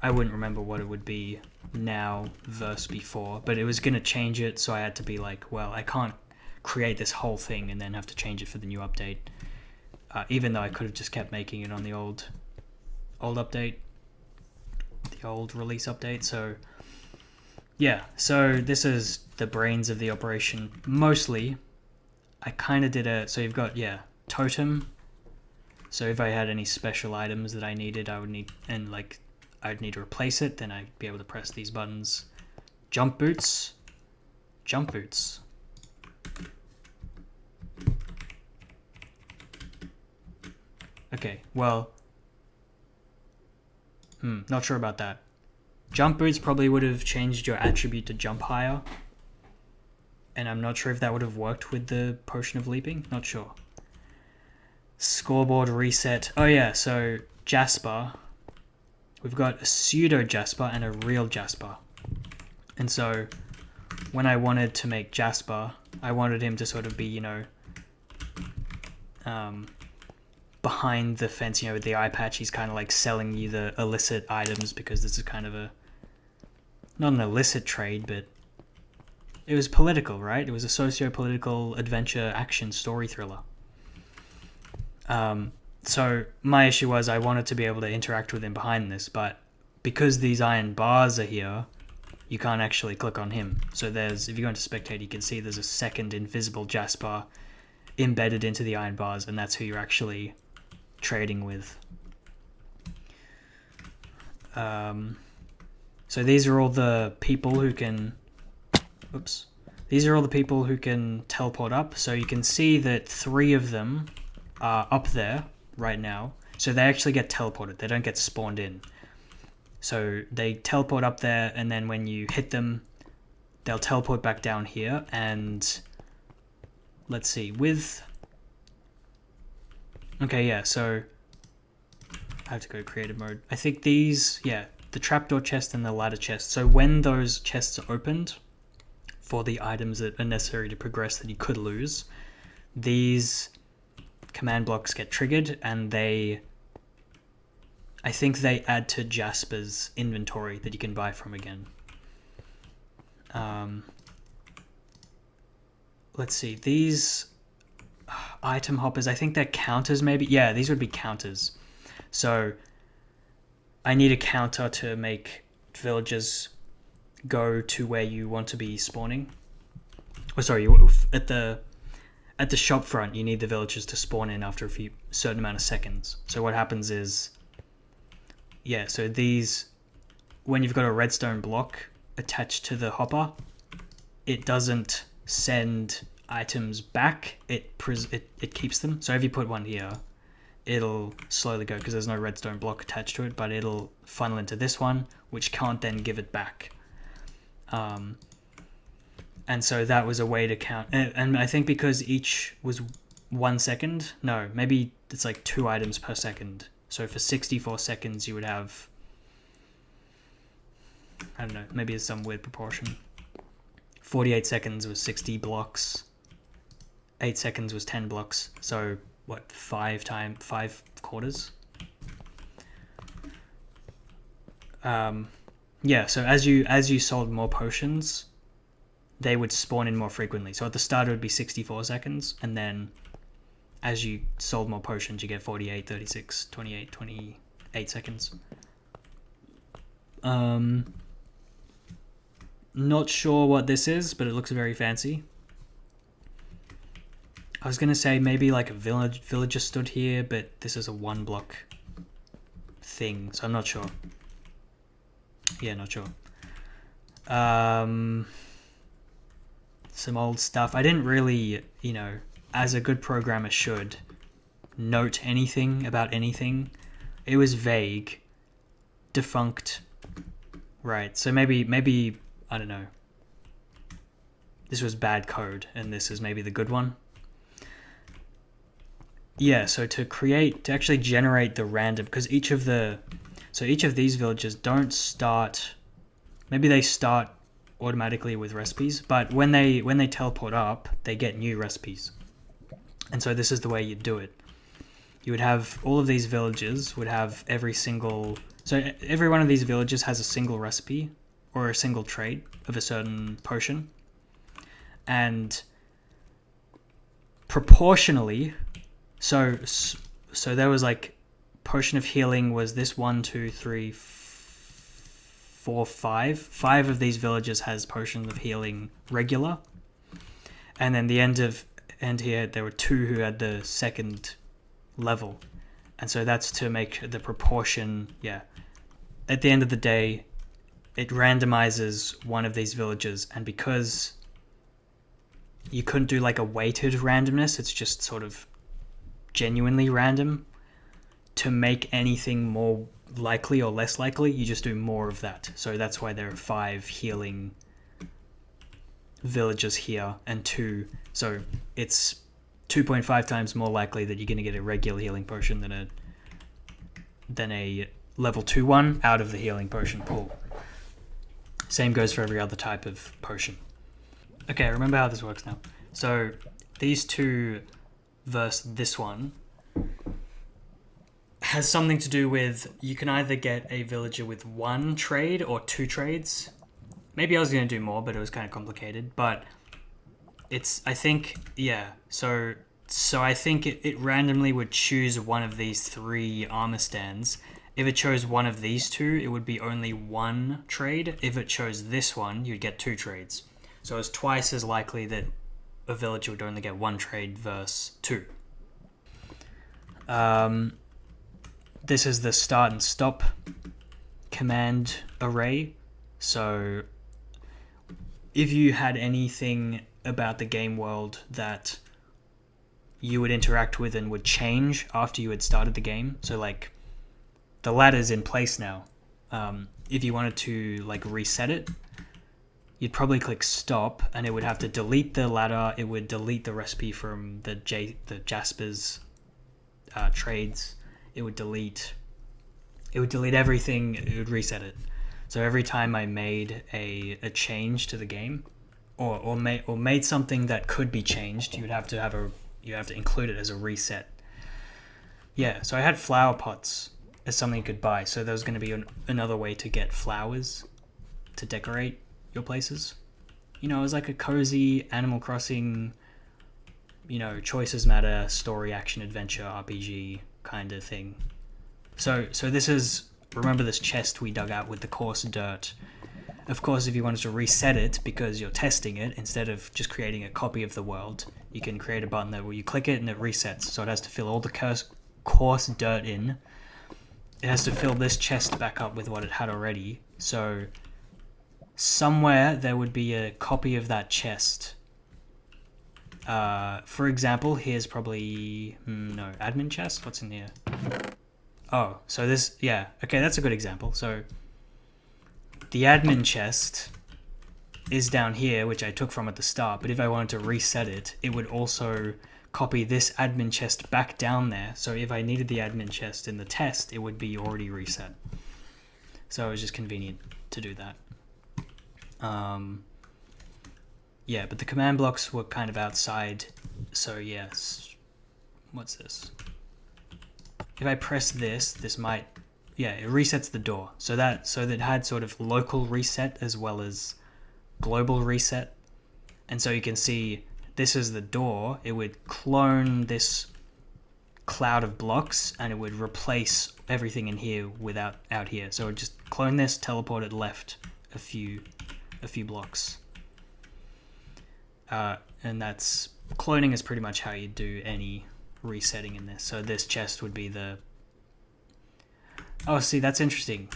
Speaker 1: I wouldn't remember what it would be now versus before, but it was going to change it, so I had to be like, well, I can't create this whole thing and then have to change it for the new update. even though I could have just kept making it on the old update, the old release update. So yeah, so this is the brains of the operation. Mostly, I kind of did so you've got, totem. So if I had any special items that I needed, I'd need to replace it, then I'd be able to press these buttons. Jump boots. Okay, well, not sure about that. Jump boots probably would have changed your attribute to jump higher. And I'm not sure if that would have worked with the potion of leaping. Not sure. Scoreboard reset. Oh yeah, so Jasper. We've got a pseudo Jasper and a real Jasper. And so when I wanted to make Jasper, I wanted him to sort of be, behind the fence, with the eye patch. He's kind of like selling you the illicit items, because this is kind of not an illicit trade, but it was political, right? It was a socio-political adventure action story thriller. So my issue was I wanted to be able to interact with him behind this, but because these iron bars are here, you can't actually click on him. So if you go into spectate, you can see there's a second invisible Jasper embedded into the iron bars, and that's who you're actually trading with. So these are all the people who can... These are all the people who can teleport up. So you can see that 3 of them are up there right now. So they actually get teleported. They don't get spawned in. So they teleport up there, and then when you hit them, they'll teleport back down here. And let's see, so I have to go creative mode. I think these, the trapdoor chest and the ladder chest. So when those chests are opened for the items that are necessary to progress that you could lose, these command blocks get triggered, and I think they add to Jasper's inventory that you can buy from again. Let's see, these item hoppers, I think they're counters maybe. Yeah, these would be counters. So I need a counter to make villagers go to where you want to be spawning. At the shop front, you need the villagers to spawn in after a certain amount of seconds. So what happens is, so these, when you've got a redstone block attached to the hopper, it doesn't send items back. It keeps them. So if you put one here, it'll slowly go, because there's no redstone block attached to it, but it'll funnel into this one, which can't then give it back. And so that was a way to count. And I think because each was 1 second, no, maybe it's like 2 items per second. So for 64 seconds, you would have, I don't know, maybe it's some weird proportion. 48 seconds was 60 blocks. 8 seconds was 10 blocks. So what, 5 quarters? So as you sold more potions, they would spawn in more frequently. So at the start it would be 64 seconds, and then as you sold more potions, you get 48, 36, 28, 28 seconds. Not sure what this is, but it looks very fancy. I was going to say maybe like a villager stood here, but this is a 1 block thing, so I'm not sure. Yeah, not sure. Some old stuff. I didn't really, as a good programmer should, note anything about anything. It was vague. Defunct. Right, so maybe, I don't know. This was bad code, and this is maybe the good one. Yeah, so to actually generate the random, because each of these villages don't start, maybe they start automatically with recipes, but when they teleport up, they get new recipes. And so this is the way you do it. You would have all of these villages would have every one of these villages has a single recipe or a single trait of a certain potion, and proportionally So so there was like potion of healing was this 1, 2, 3, 4, 5. 5 of these villages has potion of healing regular, and then the end here there were 2 who had the second level, and so that's to make the proportion. Yeah, at the end of the day, it randomizes one of these villages, and because you couldn't do like a weighted randomness, it's just sort of genuinely random. To make anything more likely or less likely, you just do more of that. So that's why there are 5 healing villages here and 2. So it's 2.5 times more likely that you're going to get a regular healing potion than a level 2 one out of the healing potion pool. Same goes for every other type of potion. Okay, remember how this works now. So these 2 versus this one has something to do with you can either get a villager with 1 trade or 2 trades. Maybe I was going to do more, but it was kind of complicated. But it's, I think, yeah. So I think it randomly would choose one of these 3 armor stands. If it chose one of these 2, it would be only 1 trade. If it chose this one, you'd get 2 trades. So it's twice as likely that a villager would only get 1 trade versus 2. This is the start and stop command array. So if you had anything about the game world that you would interact with and would change after you had started the game, so like the ladder's in place now. If you wanted to like reset it, you'd probably click stop, and it would have to delete the ladder. It would delete the recipe from the Jasper's trades. It would delete everything. It would reset it. So every time I made a change to the game, or made something that could be changed, you have to include it as a reset. Yeah. So I had flower pots as something you could buy. So there was going to be another way to get flowers to decorate your places. It was like a cozy Animal Crossing, choices matter, story, action, adventure, RPG kind of thing. So this is, remember this chest we dug out with the coarse dirt. Of course, if you wanted to reset it because you're testing it, instead of just creating a copy of the world, you can create a button where you click it and it resets. So it has to fill all the coarse dirt in. It has to fill this chest back up with what it had already. So somewhere there would be a copy of that chest. For example, here's probably admin chest. What's in here? Oh, so this, yeah, okay, that's a good example. So the admin chest is down here, which I took from at the start, but if I wanted to reset it, it would also copy this admin chest back down there. So if I needed the admin chest in the test, it would be already reset. So it was just convenient to do that. Yeah, but the command blocks were kind of outside. So yes, what's this? If I press this might, yeah, it resets the door. So that had sort of local reset as well as global reset. And so you can see this is the door. It would clone this cloud of blocks and it would replace everything in here out here. So it would just clone this, teleport it left a few blocks. And that's, cloning is pretty much how you do any resetting in this. So this chest would be the, oh, see, that's interesting.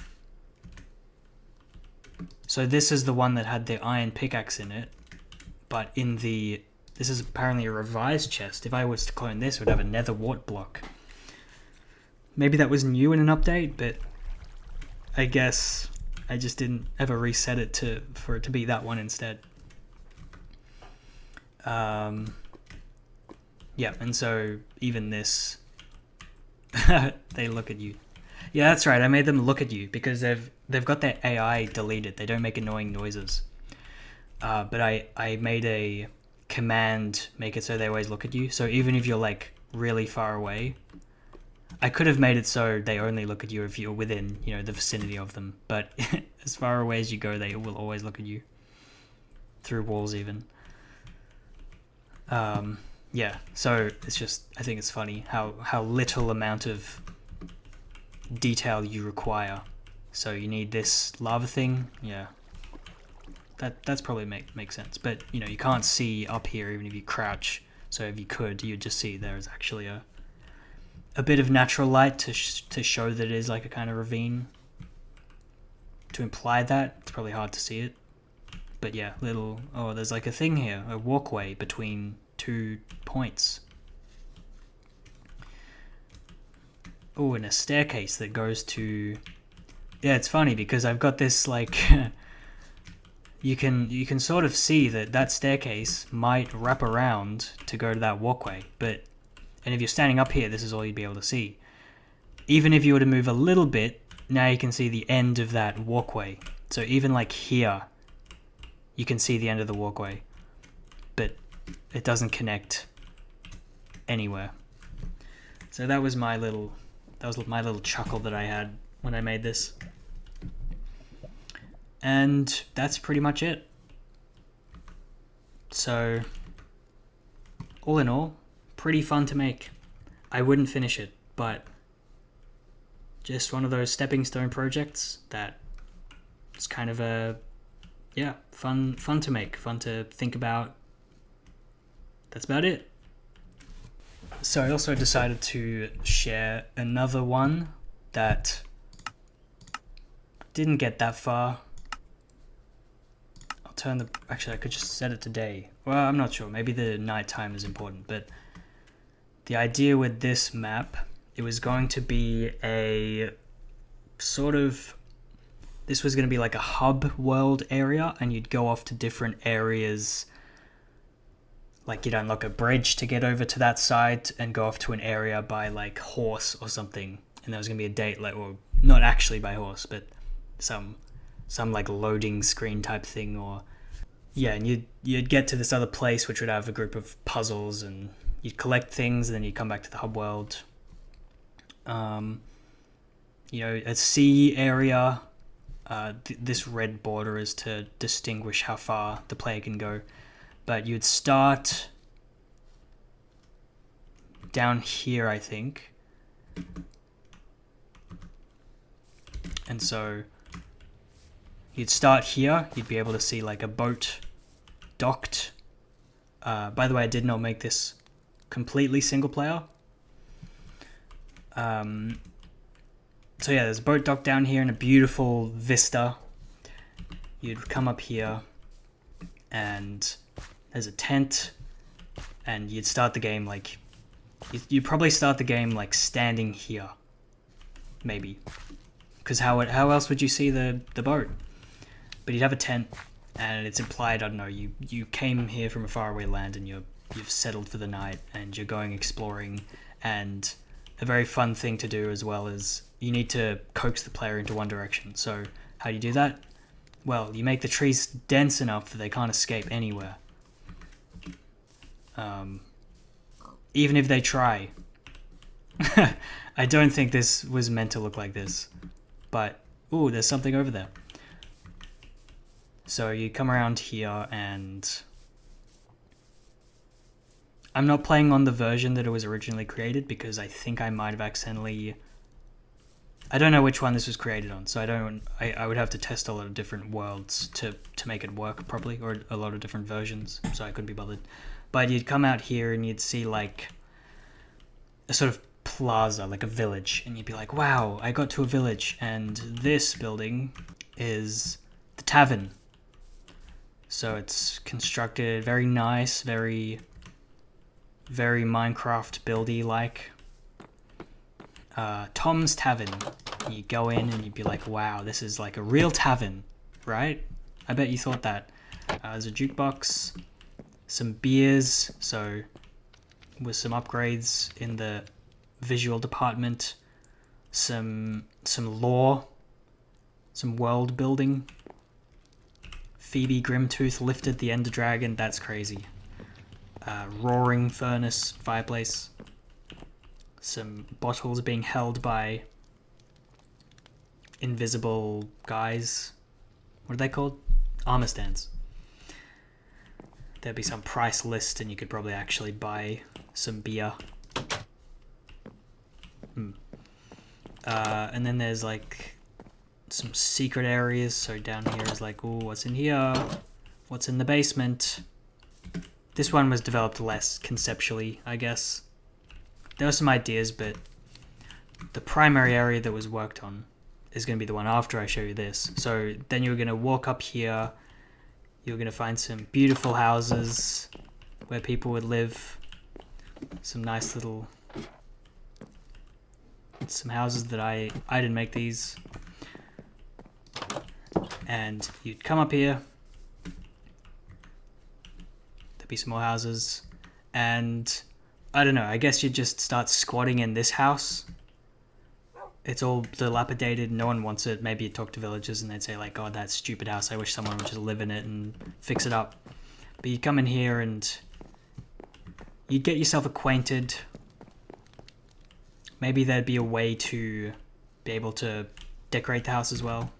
Speaker 1: So this is the one that had the iron pickaxe in it, but this is apparently a revised chest. If I was to clone this, it would have a nether wart block. Maybe that was new in an update, but I guess I just didn't ever reset it for it to be that one instead. Yeah, and so even this, they look at you. Yeah, that's right. I made them look at you because they've got their AI deleted. They don't make annoying noises. But I made a command, make it so they always look at you. So even if you're like really far away, I could have made it so they only look at you if you're within, the vicinity of them. But as far away as you go, they will always look at you. Through walls even. yeah, so it's just, I think it's funny how little amount of detail you require. So you need this lava thing, yeah. That's probably makes sense. But, you know, you can't see up here even if you crouch. So if you could, you'd just see there is actually a bit of natural light to show that it is like a kind of ravine. To imply that, it's probably hard to see it. But yeah, there's like a thing here, a walkway between 2 points. Oh, and a staircase that goes to... Yeah, it's funny because I've got this like... you can sort of see that staircase might wrap around to go to that walkway, and if you're standing up here, this is all you'd be able to see. Even if you were to move a little bit, now you can see the end of that walkway. So even like here, you can see the end of the walkway, but it doesn't connect anywhere. So that was my little chuckle that I had when I made this. And that's pretty much it. So, all in all, pretty fun to make. I wouldn't finish it, but just one of those stepping stone projects that it's kind of fun to make, fun to think about. That's about it. So I also decided to share another one that didn't get that far. Actually, I could just set it to day. Well, I'm not sure. Maybe the nighttime is important, but the idea with this map, it was going to be a sort of... This was going to be like a hub world area, and you'd go off to different areas. Like you'd unlock a bridge to get over to that side and go off to an area by like horse or something. And there was going to be a date, like, well, not actually by horse, but some like loading screen type thing, or yeah, and you'd get to this other place which would have a group of puzzles, and you'd collect things, and then you'd come back to the hub world. You know, a sea area. This red border is to distinguish how far the player can go, but you'd start down here, I think, and so you'd start here, you'd be able to see like a boat docked. By the way, I did not make this completely single player. So yeah, there's a boat docked down here in a beautiful vista. You'd come up here and there's a tent, and you'd start the game like... You'd probably start the game like standing here. Maybe. Because how else would you see the boat? But you'd have a tent, and it's implied, I don't know, you came here from a faraway land, and you've settled for the night, and you're going exploring, and a very fun thing to do as well is you need to coax the player into one direction. So how do you do that? Well, you make the trees dense enough that they can't escape anywhere. Even if they try. I don't think this was meant to look like this, but ooh, there's something over there. So you come around here, and I'm not playing on the version that it was originally created because I think I might have accidentally... I don't know which one this was created on, so I would have to test a lot of different worlds to make it work properly, or a lot of different versions, so I couldn't be bothered. But you'd come out here and you'd see like a sort of plaza, like a village, and you'd be like, wow, I got to a village, and this building is the tavern. So it's constructed very nice, very Minecraft buildy like. Tom's Tavern. You go in and you'd be like, wow, this is like a real tavern, right? I bet you thought that. There's a jukebox, some beers, so with some upgrades in the visual department, some lore, some world building. Phoebe Grimtooth lifted the Ender Dragon, that's crazy. Roaring furnace, fireplace. Some bottles being held by invisible guys. What are they called? Armor stands. there'd be some price list and you could probably actually buy some beer. And then there's like some secret areas. So down here is like, oh, what's in here? What's in the basement? This one was developed less conceptually, I guess. There were some ideas, but the primary area that was worked on is going to be the one after I show you this. So then you're going to walk up here. You're going to find some beautiful houses where people would live. Some nice little... Some houses that I didn't make these. And you'd come up here. There'd be some more houses. And I don't know, I guess you'd just start squatting in this house. It's all dilapidated, no one wants it. Maybe you talk to villagers and they'd say like, God, that stupid house, I wish someone would just live in it and fix it up. But you come in here and you get yourself acquainted. Maybe there'd be a way to be able to decorate the house as well.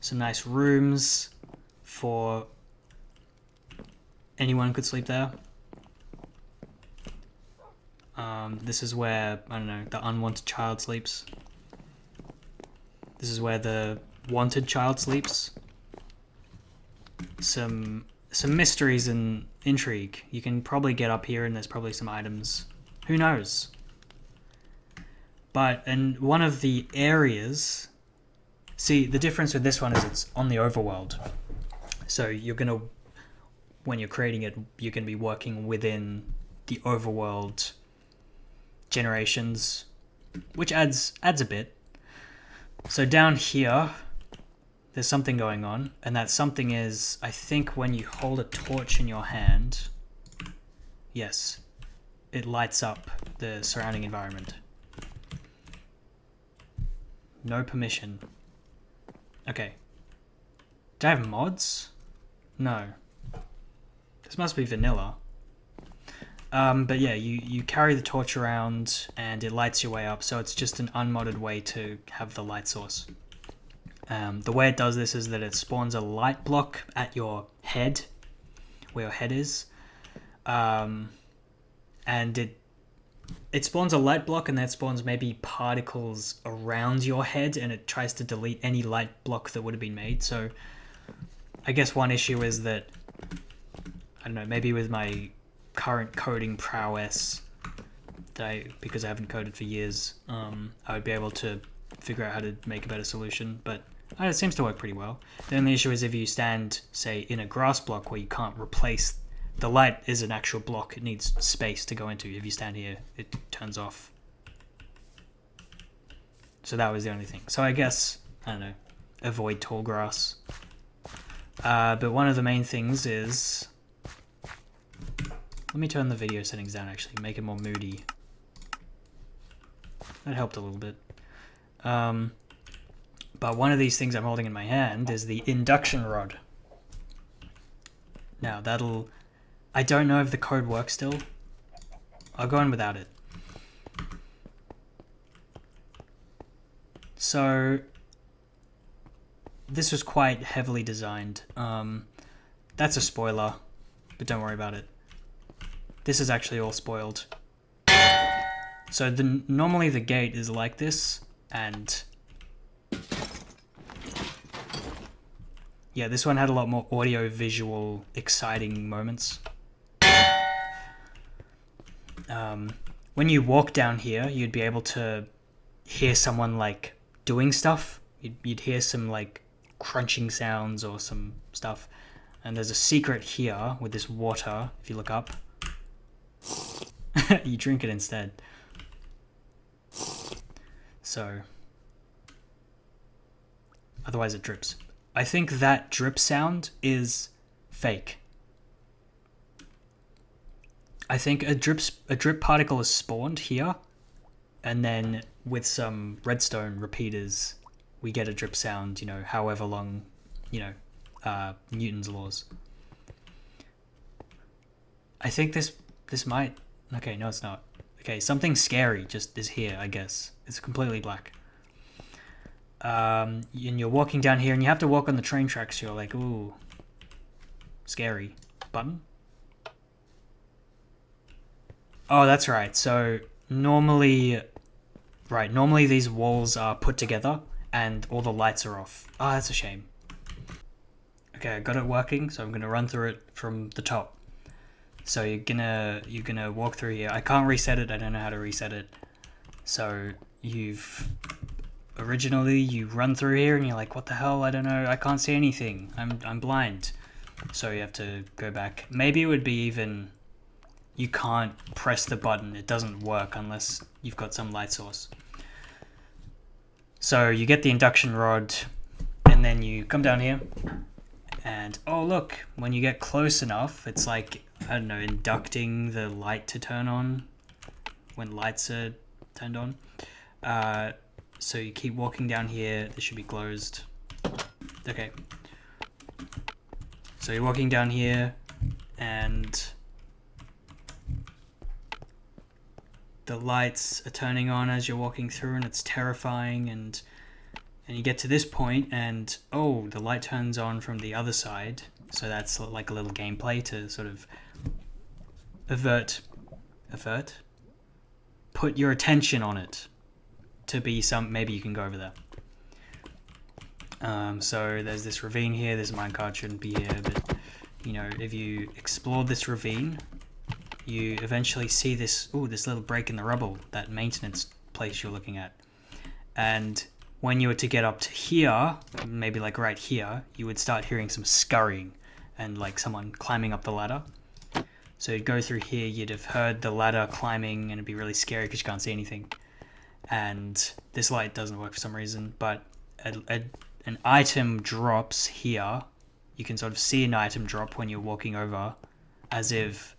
Speaker 1: Some nice rooms for anyone could sleep there. This is where, I don't know, the unwanted child sleeps. This is where the wanted child sleeps. Some mysteries and intrigue. You can probably get up here and there's probably some items. Who knows? But in one of the areas... See, the difference with this one is it's on the overworld. So you're going to... When you're creating it, you're going to be working within the overworld generations, which adds a bit. So down here, there's something going on, and that something is, I think, when you hold a torch in your hand, yes, it lights up the surrounding environment. No permission. Okay. Do I have mods? No. This must be vanilla. But yeah, you carry the torch around and it lights your way up, so it's just an unmodded way to have the light source. The way it does this is that it spawns a light block at your head, where your head is, and it spawns a light block and that spawns maybe particles around your head, and it tries to delete any light block that would have been made. So I guess one issue is that, I don't know, maybe with my current coding prowess, because I haven't coded for years, I would be able to figure out how to make a better solution, but it seems to work pretty well. The only issue is if you stand, say, in a grass block where you can't replace... The light is an actual block, it needs space to go into. If you stand here, it turns off. So that was the only thing. So I guess, I don't know, avoid tall grass. But one of the main things is... Let me turn the video settings down, actually, make it more moody. That helped a little bit. But one of these things I'm holding in my hand is the induction rod. Now, that'll... I don't know if the code works still. I'll go in without it. So, this was quite heavily designed. That's a spoiler, but don't worry about it. This is actually all spoiled. So normally the gate is like this, and yeah, this one had a lot more audio-visual, exciting moments. When you walk down here, you'd be able to hear someone like doing stuff. You'd hear some like crunching sounds or some stuff. And there's a secret here with this water. If you look up, you drink it instead. So, otherwise it drips. I think that drip sound is fake. I think a drip particle is spawned here, and then with some redstone repeaters, we get a drip sound, you know, however long, you know, Newton's laws. I think this might... Okay, no it's not. Okay, something scary just is here, I guess. It's completely black. And you're walking down here, and you have to walk on the train tracks. So you're like, ooh, scary. Button? Oh, that's right. So normally these walls are put together and all the lights are off. Oh, that's a shame. Okay, I got it working, so I'm gonna run through it from the top. So you're gonna walk through here. I can't reset it. I don't know how to reset it. So originally you run through here and you're like, what the hell? I don't know. I can't see anything. I'm blind. So you have to go back. Maybe it would be even. You can't press the button. It doesn't work unless you've got some light source. So you get the induction rod, and then you come down here, and oh look, when you get close enough, it's like, I don't know, inducting the light to turn on when lights are turned on. So you keep walking down here. This should be closed. Okay. So you're walking down here, and the lights are turning on as you're walking through, and it's terrifying. And you get to this point, and oh, the light turns on from the other side. So that's like a little gameplay to sort of put your attention on it to be some. Maybe you can go over there. So there's this ravine here. This minecart shouldn't be here, but you know, if you explore this ravine, you eventually see this little break in the rubble, that maintenance place you're looking at. And when you were to get up to here, maybe like right here, you would start hearing some scurrying and like someone climbing up the ladder. So you'd go through here, you'd have heard the ladder climbing, and it'd be really scary because you can't see anything. And this light doesn't work for some reason, but an item drops here. You can sort of see an item drop when you're walking over, as if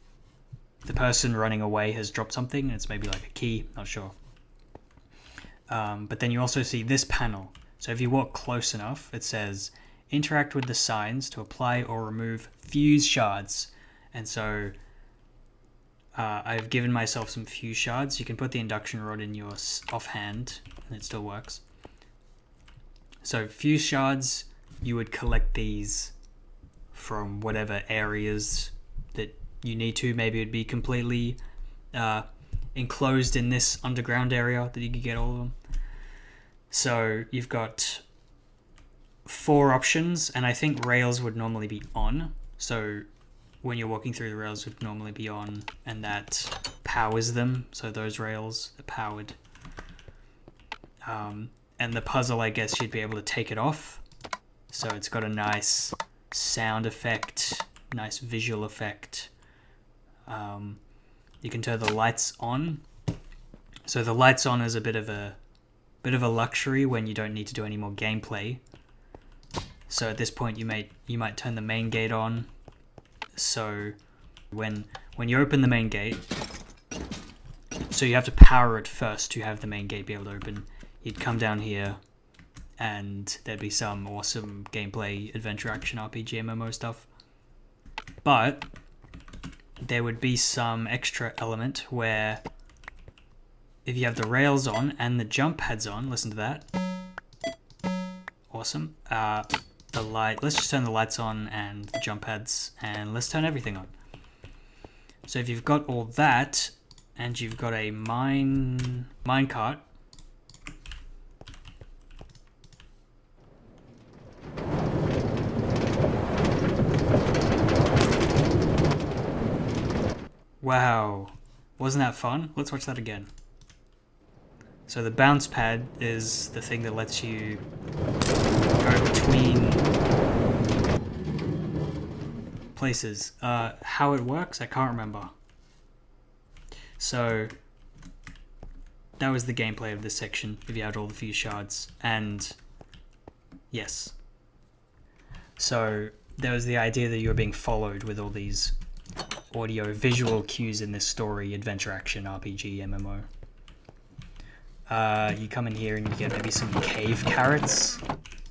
Speaker 1: the person running away has dropped something, and it's maybe like a key, not sure. But then you also see this panel. So if you walk close enough, it says interact with the signs to apply or remove fuse shards. And so I've given myself some fuse shards. You can put the induction rod in your offhand and it still works. So fuse shards, you would collect these from whatever areas that you need to. Maybe it'd be completely enclosed in this underground area that you could get all of them. So you've got 4 options, and I think rails would normally be on. So when you're walking through, the rails would normally be on, and that powers them. So those rails are powered. And the puzzle, I guess, you'd be able to take it off. So it's got a nice sound effect, nice visual effect. You can turn the lights on. So the lights on is a bit of a luxury when you don't need to do any more gameplay. So at this point, you might turn the main gate on. So when you open the main gate, so you have to power it first to have the main gate be able to open. You'd come down here, and there'd be some awesome gameplay, adventure, action, RPG, MMO stuff. But there would be some extra element where if you have the rails on and the jump pads on, listen to that. Awesome. The light. Let's just turn the lights on and the jump pads, and let's turn everything on. So if you've got all that, and you've got a minecart. Wow, wasn't that fun? Let's watch that again. So the bounce pad is the thing that lets you go between places. How it works, I can't remember. So that was the gameplay of this section, if you had all the fuse shards. And yes. So there was the idea that you were being followed with all these audio visual cues in this story, adventure, action, RPG, MMO. You come in here and you get maybe some cave carrots.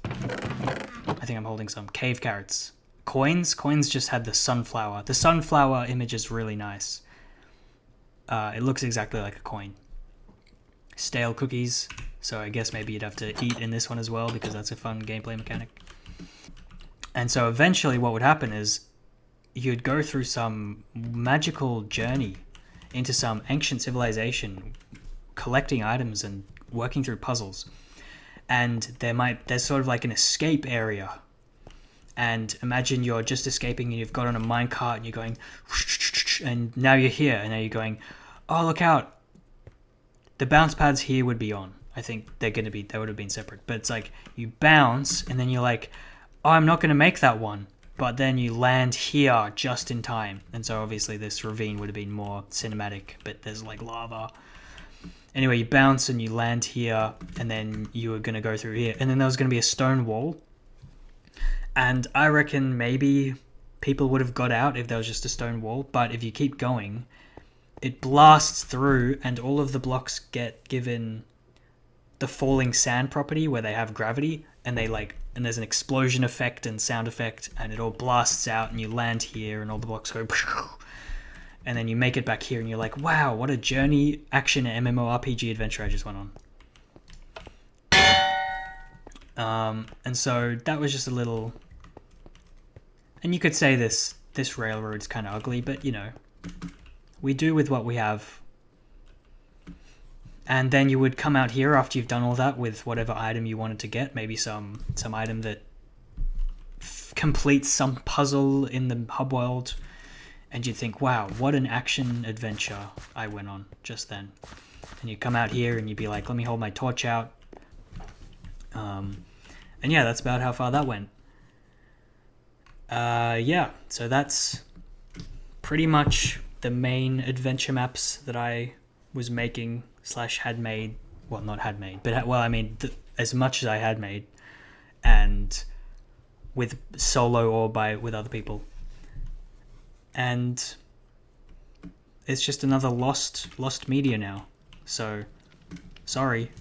Speaker 1: I think I'm holding some cave carrots. Coins just had the sunflower. The sunflower image is really nice. It looks exactly like a coin. Stale cookies. So I guess maybe you'd have to eat in this one as well, because that's a fun gameplay mechanic. And so eventually what would happen is you'd go through some magical journey into some ancient civilization, collecting items and working through puzzles. And there's sort of like an escape area. And imagine you're just escaping and you've got on a minecart and you're going, and now you're here, and now you're going, oh, look out. The bounce pads here would be on. I think they would have been separate. But it's like you bounce and then you're like, oh, I'm not going to make that one. But then you land here just in time. And so obviously this ravine would have been more cinematic, but there's like lava. Anyway, you bounce and you land here, and then you were going to go through here. And then there was going to be a stone wall. And I reckon maybe people would have got out if there was just a stone wall. But if you keep going, it blasts through and all of the blocks get given the falling sand property where they have gravity, and there's an explosion effect and sound effect, and it all blasts out and you land here and all the blocks go and then you make it back here and you're like, wow, what a journey action MMORPG adventure I just went on. And so that was just a little, and you could say this railroad's kind of ugly, but you know, we do with what we have. And then you would come out here after you've done all that with whatever item you wanted to get. Maybe some item that completes some puzzle in the hub world. And you'd think, wow, what an action adventure I went on just then. And you come out here and you'd be like, let me hold my torch out. And yeah, that's about how far that went. Yeah, so that's pretty much the main adventure maps that I was making / had made. Well, not had made, but as much as I had made, and with solo or with other people. And it's just another lost media now. So, sorry.